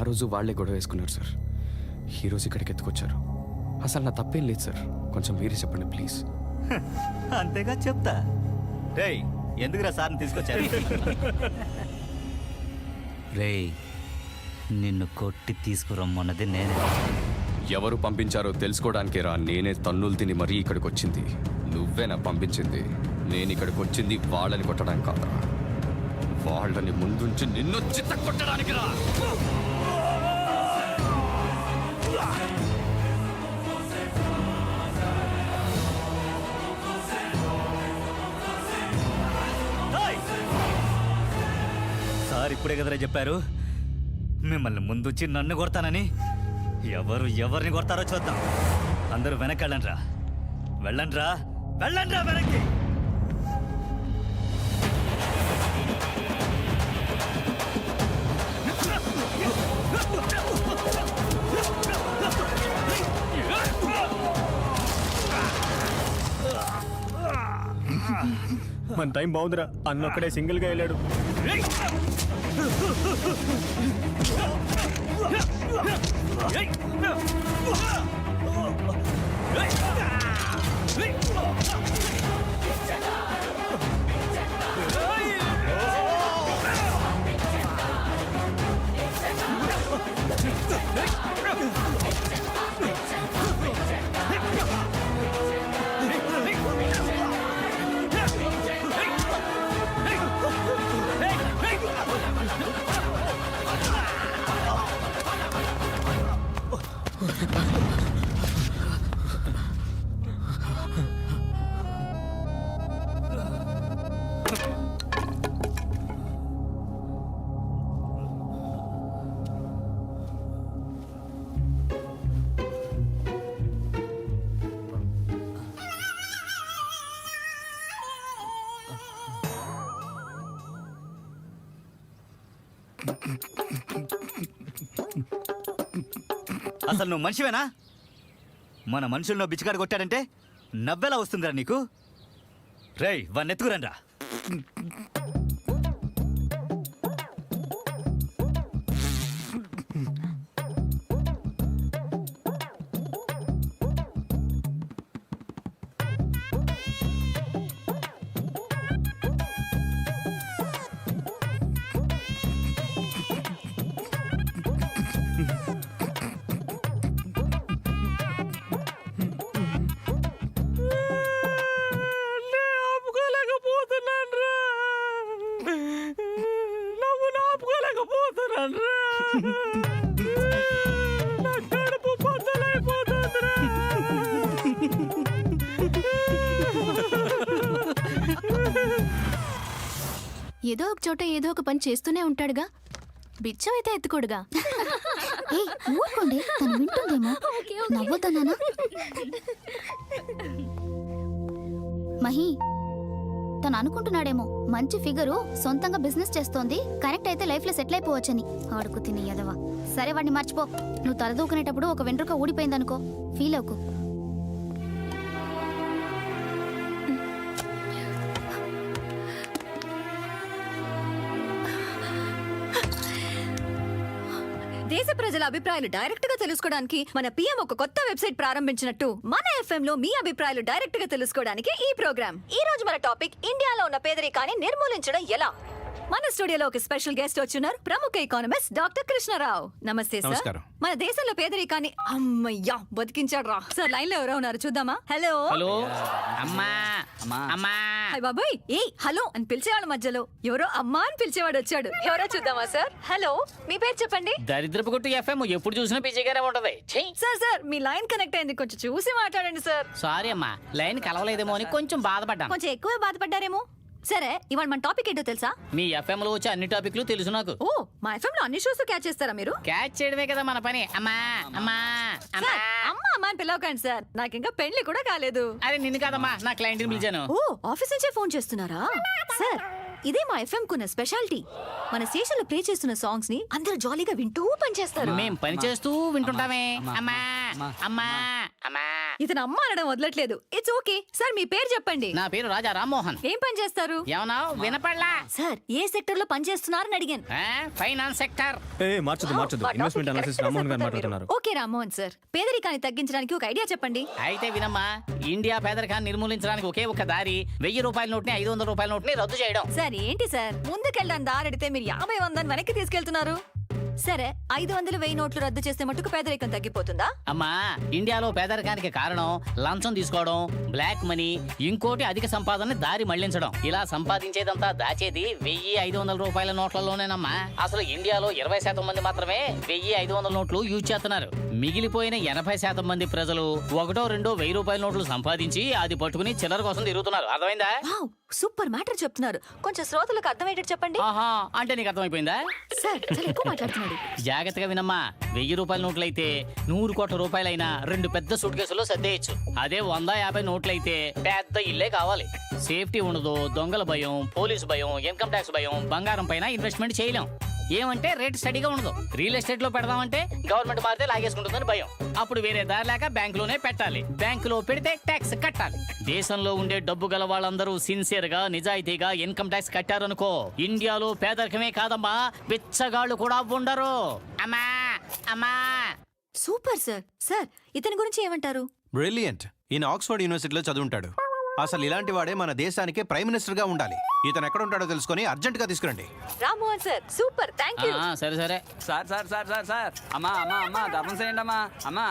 రోజు వాళ్లే గొడవ వేసుకున్నారు సార్. ఈ రోజు ఇక్కడికి ఎత్తుకొచ్చారు. అసలు నా తప్పేం లేదు సార్. కొంచెం మీరే చెప్పండి ప్లీజ్. అంతేగా చెప్తా. రేయ్, ఎందుకురా సార్ని తీసుకొచ్చారు? రేయ్, నిన్ను కొట్టి తీసుకురమ్మన్నది నేనే. ఎవరు పంపించారో తెలుసుకోవడానికే రా నేనే తన్నులు తిని మరీ ఇక్కడికి వచ్చింది. నువ్వేనా పంపించింది? నేను ఇక్కడికి వచ్చింది వాళ్ళని కొట్టడానికి కాదురా, వాళ్ళని ముందుంచి నిన్ను చిత్త కొట్టడానికి రా. సార్ ఇప్పుడే కదరా చెప్పారు మిమ్మల్ని ముందుంచి నన్ను కొడతానని. ఎవరిని కొడతారో చూద్దాం. అందరూ వెనక్కి వెళ్ళండ్రా, వెళ్ళండ్రా, వెళ్ళండ్రా వెనక్కి. మన టైం బాగుందిరా, అన్నొక్కడే సింగిల్ గా వెళ్ళాడు. అసలు నువ్వు మనిషివేనా? మన మనుషులను బిచ్చగాడు కొట్టాడంటే నవ్వెలా వస్తుందిరా నీకు? రేయ్, వాడిని ఎత్తుకురండ్రా. ఏదో ఒక చోట ఏదో ఒక పని చేస్తూనే ఉంటాడుగా. బిచ్చం అయితే ఎత్తుకోడుగా. ఊరుకోండి, తను వింటుందేమో. నవ్వుతున్నానా? మహి, తను అనుకుంటున్నాడేమో మంచి ఫిగరు, సొంతంగా బిజినెస్ చేస్తోంది, కరెక్ట్ అయితే లైఫ్ లో సెటిల్ అయిపోవచ్చని. ఆడుకు తిని ఎదవా. సరే, వాడిని మర్చిపో. నువ్వు తలదూకునేటప్పుడు ఒక వెంట్రుక ఊడిపోయిందనుకో, ఫీల్ అవ్వకు. దేశ ప్రజల అభిప్రాయాలు డైరెక్ట్ గా తెలుసుకోవడానికి మన పిఎం ఒక కొత్త వెబ్సైట్ ప్రారంభించినట్టు మన ఎఫ్ఎం లో మీ అభిప్రాయాలు డైరెక్ట్ గా తెలుసుకోవడానికి ఈ ప్రోగ్రామ్. ఈ రోజు మన టాపిక్ ఇండియాలో ఉన్న పేదరికాన్ని నిర్మూలించడం ఎలా. మన స్టూడియోలో ఒక స్పెషల్ గెస్ట్ వచ్చున్నారు, ప్రముఖ ఎకానమిస్ట్ డాక్టర్ కృష్ణరావు. నమస్తే సార్. మన దేశంలో పేదరికాన్ని అమ్మయ్యా బతికించాడు రా. సార్ లైన్ లో ఎవరో ఉన్నారు, చూద్దామా? హలో హలో అమ్మా అమ్మా. హాయ్ బాబాయ్. ఏ హలో అని పిలిచేవాళ్ళ మధ్యలో ఎవరో అమ్మా అని పిలిచేవాడు వచ్చాడు. ఎవరో చూద్దామా సార్? హలో, మీ పేరు చెప్పండి. దరిద్రపు కొట్టు ఎఫ్ఎం ఎప్పుడు చూసినా పిచ్చిగానే ఉంటది. సార్ సార్ మీ లైన్ కనెక్ట్ అయింది, కొంచెం చూసి మాట్లాడండి సార్. సారీ అమ్మా, లైన్ కలవలేదేమో అని కొంచెం బాధపడ్డాను. కొంచెం ఎక్కువ బాధపడ్డారేమో. సరే, ఇవాళ మన టాపిక్ ఏంటో తెలుసా? మీ ఎఫ్ఎం లో వచ్చే అన్ని టాపిక్లు తెలుసు నాకు. ఓ, మా ఎఫ్ఎం లో అన్ని షోస్ క్యాచ్ చేస్తారా మీరు? క్యాచ్ చేయడమే కదా మన పని. అమ్మా అమ్మా అమ్మా అమ్మా అమ్మా అని పిలవకండి సార్, నాకు ఇంకా పెళ్లి కూడా కాలేదు. అరే నిన్ను కాదమ్మా, నా క్లయింట్ ని పిలిచాను. ఓ, ఆఫీస్ నుంచే ఫోన్ చేస్తున్నారా? సార్, ఇదే మా ఎఫ్ఎం కున్న స్పెషాలిటీ. మన స్టేషన్ లో ప్లే చేస్తున్న సాంగ్స్ ని అందరూ జాలీగా వింటూ పనిచేస్తారు. మేం పని చేస్తూ వింటుంటామే. అమ్మా అమ్మా అమ్మా. ఇతను అమ్మ అనడం వదలట్లేదు. ఇట్స్ ఓకే సార్, మీ పేరు చెప్పండి. నా పేరు రాజా రామ్మోహన్. ఏం పని చేస్తారు ఏమన్నా వినపడలా? సార్? ఏ సెక్టర్ లో పని చేస్తున్నారని అడిగాను. Finance sector. ఏ మార్చదు ఇన్వెస్ట్మెంట్ అనాలిసిస్ రామ్మోహన్ గారు మాట్లాడుతున్నారు. ఓకే రామ్మోహన్ సార్, పేదరికాన్ని తగ్గించడానికి ఒక ఐడియా చెప్పండి. అయితే వినమ్మా, ఇండియా పేదరికాన్ని నిర్మూలించడానికి ఒకే ఒక దారి 1000 రూపాయల నోట్ని 500 రూపాయల నోట్ని రద్దు చేయడం. సార్ ఏంటి సార్, ముందుకెళ్ళడానికి దారెడితే మీరు 50 100 వెనక్కి తీసుకెళ్తున్నారు. సరే, 500 1000 నోట్లు రద్దు చేస్తే మటుకు పేదరికం తగ్గిపోతుందా? అమ్మా, ఇండియాలో పేదరికానికి కారణం లంచం తీసుకోవడం, బ్లాక్ మనీ, ఇంకోటి అధిక సంపాదన దారి మళ్లించడం. ఇలా సంపాదించేదంతా దాచేది 1500 రూపాయల నోట్లలోనేనమ్మా. అసలు ఇండియాలో 20% మంది మాత్రమే 1500 నోట్లు యూజ్ చేస్తున్నారు. మిగిలిపోయిన 80% మంది ప్రజలు 1 2 1000 రూపాయల నోట్లు సంపాదించి అది పట్టుకుని చిల్లర కోసం తిరుగుతున్నారు. అర్థమైందా? వావ్, సూపర్ మ్యాటర్ చెప్తున్నారు. కొంచెం శ్రోతలకు అర్థమయ్యేటట్టు చెప్పండి. ఆహా, అంటే నీకు అర్థమైపోయిందా? సార్ చాలా ఎక్కువ మాట్లాడుతున్నాడు. జాగ్రత్తగా వినమ్మా, 1000 రూపాయల నోట్లయితే 100 కోట్ల రూపాయలైనా 2 పెద్ద సూట్ కేసులో సర్దేయచ్చు. అదే 100 50 నోట్లయితే పెద్ద ఇల్లే కావాలి. సేఫ్టీ ఉండదు, దొంగల భయం, పోలీసు భయం, ఇన్కమ్ ట్యాక్స్ భయం, బంగారం పైన ఇన్వెస్ట్మెంట్ చేయలేం. ఏమంటే రేట్ స్టడీగా ఉండదు. రియల్ ఎస్టేట్ లో పెడదామంటే గవర్నమెంట్ మారితే లాగేసుకుంటుందని భయం. అప్పుడు వేరే దారి లేక బ్యాంకులోనే పెట్టాలి. బ్యాంకులో పెడితే ట్యాక్స్ కట్టాలి. దేశంలో ఉండే డబ్బు గల వాళ్ళందరూ సిన్సియర్ గా నిజాయితీగా ఇన్కమ్ ట్యాక్స్ కట్టారనుకో, ఇండియాలో పేదరికమే కాదమ్మా, బిచ్చగాళ్ళు కూడా ఉండరు. అమ్మా అమ్మా. Super sir. సార్ ఇతని గురించి ఏమంటారు? బ్రిలియంట్. ఈయన ఆక్స్ఫర్డ్ యూనివర్సిటీలో చదువుంటాడు. అసలు ఇలాంటి వాడే మన దేశానికి ప్రైమ్ మినిస్టర్ గా ఉండాలి. ఇతను ఎక్కడ ఉంటాడో తెలుసుకొని అర్జెంట్ గా తీసుకురండి. Rammohan sir super, thank you. సరే సరే. Sir sir sir sir sir అమ్మా అమ్మా అమ్మా ధర్మం చేయండి అమ్మా. అమ్మా